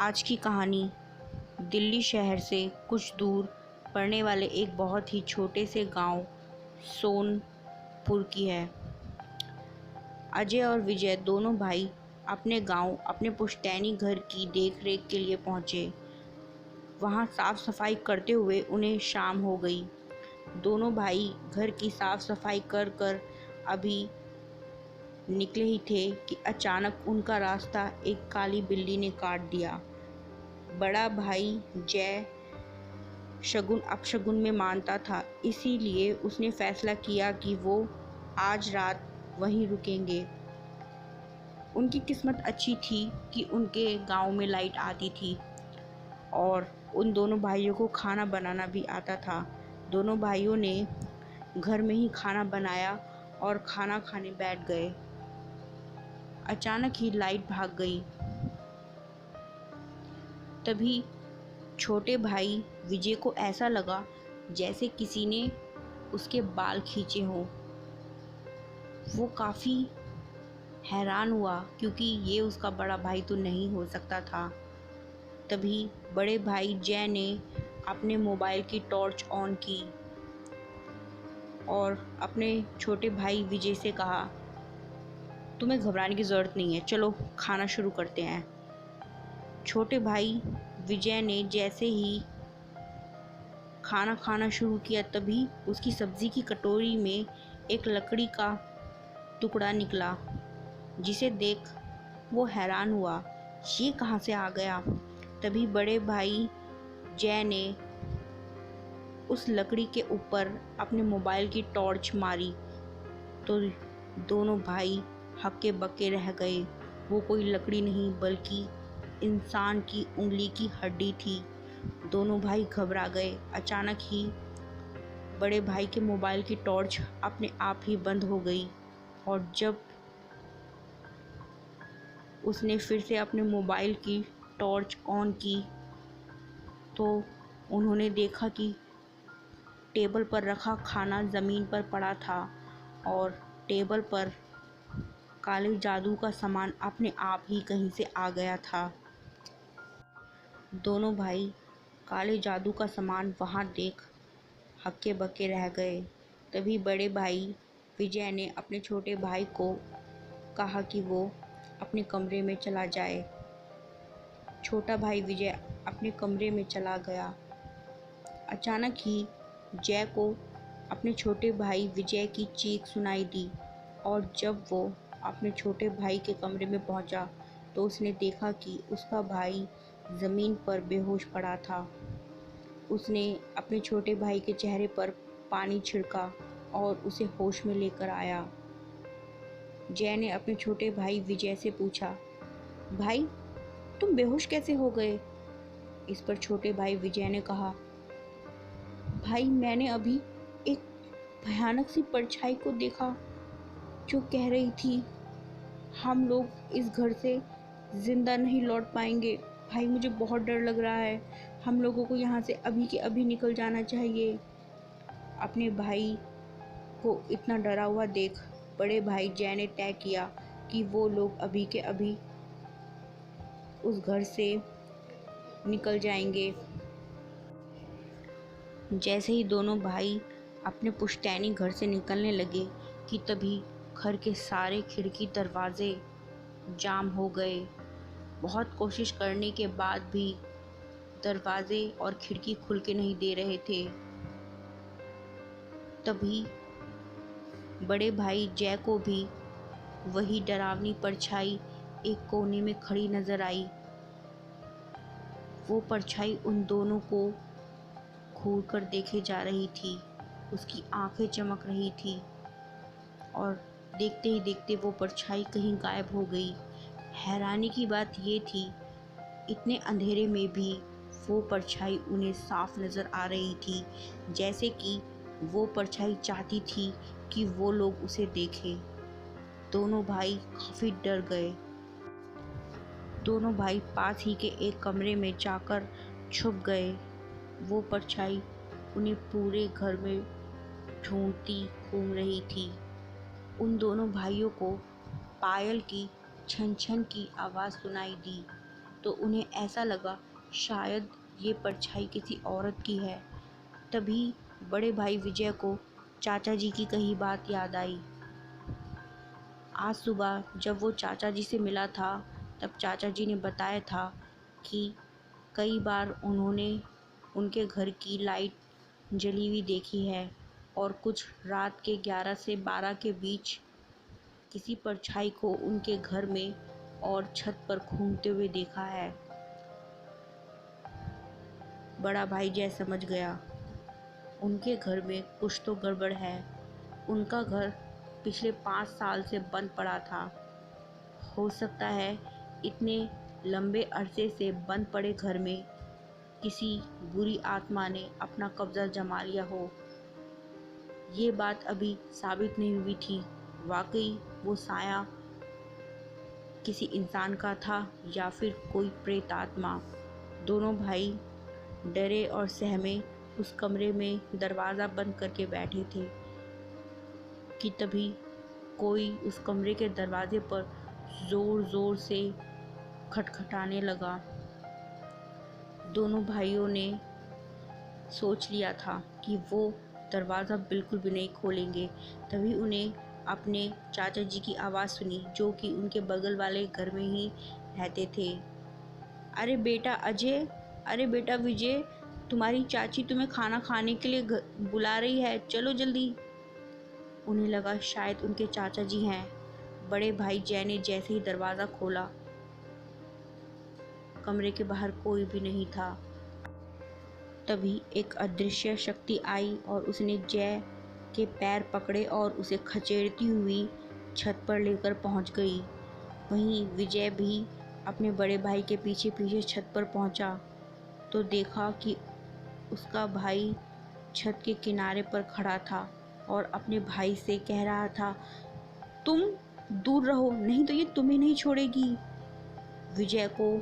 आज की कहानी दिल्ली शहर से कुछ दूर पड़ने वाले एक बहुत ही छोटे से गांव सोनपुर की है। अजय और विजय दोनों भाई अपने गांव अपने पुश्तैनी घर की देखरेख के लिए पहुंचे। वहां साफ सफाई करते हुए उन्हें शाम हो गई। दोनों भाई घर की साफ सफाई कर कर अभी निकले ही थे कि अचानक उनका रास्ता एक काली बिल्ली ने काट दिया। बड़ा भाई जय शगुन अपशगुन में मानता था, इसीलिए उसने फैसला किया कि वो आज रात वहीं रुकेंगे। उनकी किस्मत अच्छी थी कि उनके गांव में लाइट आती थी और उन दोनों भाइयों को खाना बनाना भी आता था। दोनों भाइयों ने घर में ही खाना बनाया और खाना खाने बैठ गए। अचानक ही लाइट भाग गई। तभी छोटे भाई विजय को ऐसा लगा जैसे किसी ने उसके बाल खींचे हों। वो काफ़ी हैरान हुआ क्योंकि ये उसका बड़ा भाई तो नहीं हो सकता था। तभी बड़े भाई जय ने अपने मोबाइल की टॉर्च ऑन की और अपने छोटे भाई विजय से कहा, तुम्हें घबराने की ज़रूरत नहीं है, चलो खाना शुरू करते हैं। छोटे भाई विजय ने जैसे ही खाना खाना शुरू किया तभी उसकी सब्ज़ी की कटोरी में एक लकड़ी का टुकड़ा निकला, जिसे देख वो हैरान हुआ, ये कहाँ से आ गया। तभी बड़े भाई जय ने उस लकड़ी के ऊपर अपने मोबाइल की टॉर्च मारी तो दोनों भाई हक्के बक्के रह गए। वो कोई लकड़ी नहीं बल्कि इंसान की उंगली की हड्डी थी। दोनों भाई घबरा गए। अचानक ही बड़े भाई के मोबाइल की टॉर्च अपने आप ही बंद हो गई और जब उसने फिर से अपने मोबाइल की टॉर्च ऑन की तो उन्होंने देखा कि टेबल पर रखा खाना ज़मीन पर पड़ा था और टेबल पर काले जादू का सामान अपने आप ही कहीं से आ गया था। दोनों भाई काले जादू का सामान वहां देख हक्के बक्के रह गए। तभी बड़े भाई विजय ने अपने छोटे भाई को कहा कि वो अपने कमरे में चला जाए। छोटा भाई विजय अपने कमरे में चला गया। अचानक ही जय को अपने छोटे भाई विजय की चीख सुनाई दी और जब वो अपने छोटे भाई के कमरे में पहुंचा तो उसने देखा कि उसका भाई ज़मीन पर बेहोश पड़ा था। उसने अपने छोटे भाई के चेहरे पर पानी छिड़का और उसे होश में लेकर आया। जय ने अपने छोटे भाई विजय से पूछा, भाई तुम बेहोश कैसे हो गए। इस पर छोटे भाई विजय ने कहा, भाई मैंने अभी एक भयानक सी परछाई को देखा जो कह रही थी हम लोग इस घर से ज़िंदा नहीं लौट पाएंगे। भाई मुझे बहुत डर लग रहा है, हम लोगों को यहाँ से अभी के अभी निकल जाना चाहिए। अपने भाई को इतना डरा हुआ देख बड़े भाई जय ने तय किया कि वो लोग अभी के अभी उस घर से निकल जाएंगे। जैसे ही दोनों भाई अपने पुश्तैनी घर से निकलने लगे कि तभी घर के सारे खिड़की दरवाजे जाम हो गए। बहुत कोशिश करने के बाद भी दरवाजे और खिड़की खुल के नहीं दे रहे थे। तभी बड़े भाई जय को भी वही डरावनी परछाई एक कोने में खड़ी नजर आई। वो परछाई उन दोनों को घूर कर देखे जा रही थी। उसकी आंखें चमक रही थी और देखते ही देखते वो परछाई कहीं गायब हो गई। हैरानी की बात ये थी, इतने अंधेरे में भी वो परछाई उन्हें साफ नज़र आ रही थी, जैसे कि वो परछाई चाहती थी कि वो लोग उसे देखें। दोनों भाई काफ़ी डर गए। दोनों भाई पास ही के एक कमरे में जाकर छुप गए। वो परछाई उन्हें पूरे घर में ढूंढती घूम रही थी। उन दोनों भाइयों को पायल की छन छन की आवाज़ सुनाई दी। तो उन्हें ऐसा लगा शायद ये परछाई किसी औरत की है। तभी बड़े भाई विजय को चाचा जी की कही बात याद आई। आज सुबह जब वो चाचा जी से मिला था तब चाचा जी ने बताया था कि कई बार उन्होंने उनके घर की लाइट जली हुई देखी है और कुछ रात के 11 से 12 के बीच किसी परछाई को उनके घर में और छत पर घूमते हुए देखा है। बड़ा भाई जय समझ गया, उनके घर में कुछ तो गड़बड़ है। उनका घर पिछले 5 साल से बंद पड़ा था। हो सकता है इतने लंबे अरसे से बंद पड़े घर में किसी बुरी आत्मा ने अपना कब्जा जमा लिया हो। ये बात अभी साबित नहीं हुई थी, वाकई वो साया किसी इंसान का था या फिर कोई प्रेत आत्मा। दोनों भाई डरे और सहमे उस कमरे में दरवाज़ा बंद करके बैठे थे कि तभी कोई उस कमरे के दरवाजे पर ज़ोर ज़ोर से खटखटाने लगा। दोनों भाइयों ने सोच लिया था कि वो दरवाज़ा बिल्कुल भी नहीं खोलेंगे। तभी उन्हें अपने चाचा जी की आवाज़ सुनी, जो कि उनके बगल वाले घर में ही रहते थे। अरे बेटा अजय, अरे बेटा विजय, तुम्हारी चाची तुम्हें खाना खाने के लिए बुला रही है, चलो जल्दी। उन्हें लगा शायद उनके चाचा जी हैं। बड़े भाई जय ने जैसे ही दरवाज़ा खोला, कमरे के बाहर कोई भी नहीं था। तभी एक अदृश्य शक्ति आई और उसने जय के पैर पकड़े और उसे खचेड़ती हुई छत पर लेकर पहुंच गई। वहीं विजय भी अपने बड़े भाई के पीछे पीछे छत पर पहुंचा तो देखा कि उसका भाई छत के किनारे पर खड़ा था और अपने भाई से कह रहा था, तुम दूर रहो, नहीं तो ये तुम्हें नहीं छोड़ेगी। विजय को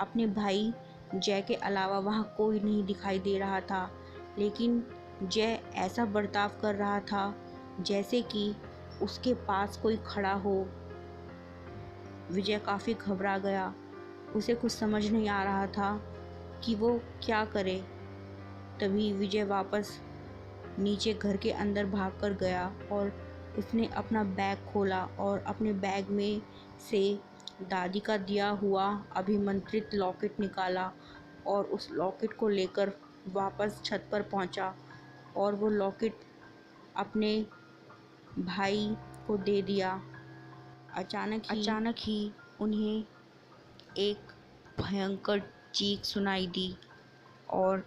अपने भाई जय के अलावा वहाँ कोई नहीं दिखाई दे रहा था, लेकिन जय ऐसा बर्ताव कर रहा था जैसे कि उसके पास कोई खड़ा हो। विजय काफ़ी घबरा गया, उसे कुछ समझ नहीं आ रहा था कि वो क्या करे। तभी विजय वापस नीचे घर के अंदर भागकर गया और उसने अपना बैग खोला और अपने बैग में से दादी का दिया हुआ अभिमंत्रित लॉकेट निकाला और उस लॉकेट को लेकर वापस छत पर पहुंचा और वो लॉकेट अपने भाई को दे दिया। अचानक ही उन्हें एक भयंकर चीख सुनाई दी और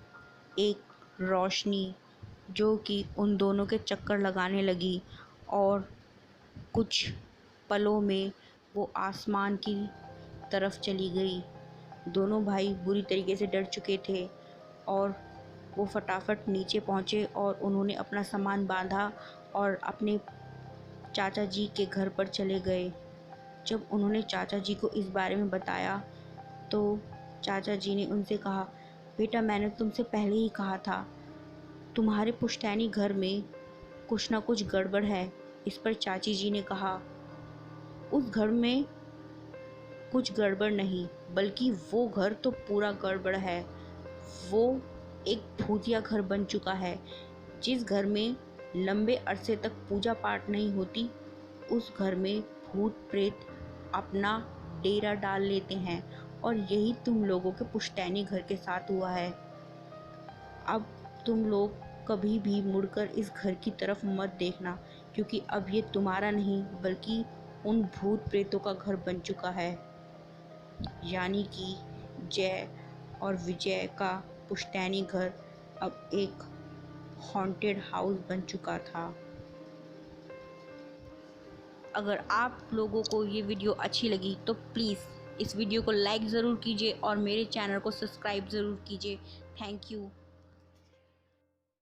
एक रोशनी जो कि उन दोनों के चक्कर लगाने लगी और कुछ पलों में वो आसमान की तरफ चली गई। दोनों भाई बुरी तरीके से डर चुके थे और वो फटाफट नीचे पहुँचे और उन्होंने अपना सामान बांधा और अपने चाचा जी के घर पर चले गए। जब उन्होंने चाचा जी को इस बारे में बताया तो चाचा जी ने उनसे कहा, बेटा मैंने तुमसे पहले ही कहा था तुम्हारे पुश्तैनी घर में कुछ ना कुछ गड़बड़ है। इस पर चाची जी ने कहा, उस घर में कुछ गड़बड़ नहीं, बल्कि वो घर तो पूरा गड़बड़ है। वो एक भूतिया घर बन चुका है। जिस घर में लंबे अरसे तक पूजा पाठ नहीं होती, उस घर में भूत प्रेत अपना डेरा डाल लेते हैं और यही तुम लोगों के पुश्तैनी घर के साथ हुआ है। अब तुम लोग कभी भी मुड़कर इस घर की तरफ मत देखना, क्योंकि अब ये तुम्हारा नहीं बल्कि उन भूत प्रेतों का घर बन चुका है। यानी कि जय और विजय का पुश्तैनी घर अब एक हॉन्टेड हाउस बन चुका था। अगर आप लोगों को ये वीडियो अच्छी लगी तो प्लीज़ इस वीडियो को लाइक ज़रूर कीजिए और मेरे चैनल को सब्सक्राइब ज़रूर कीजिए। Thank you.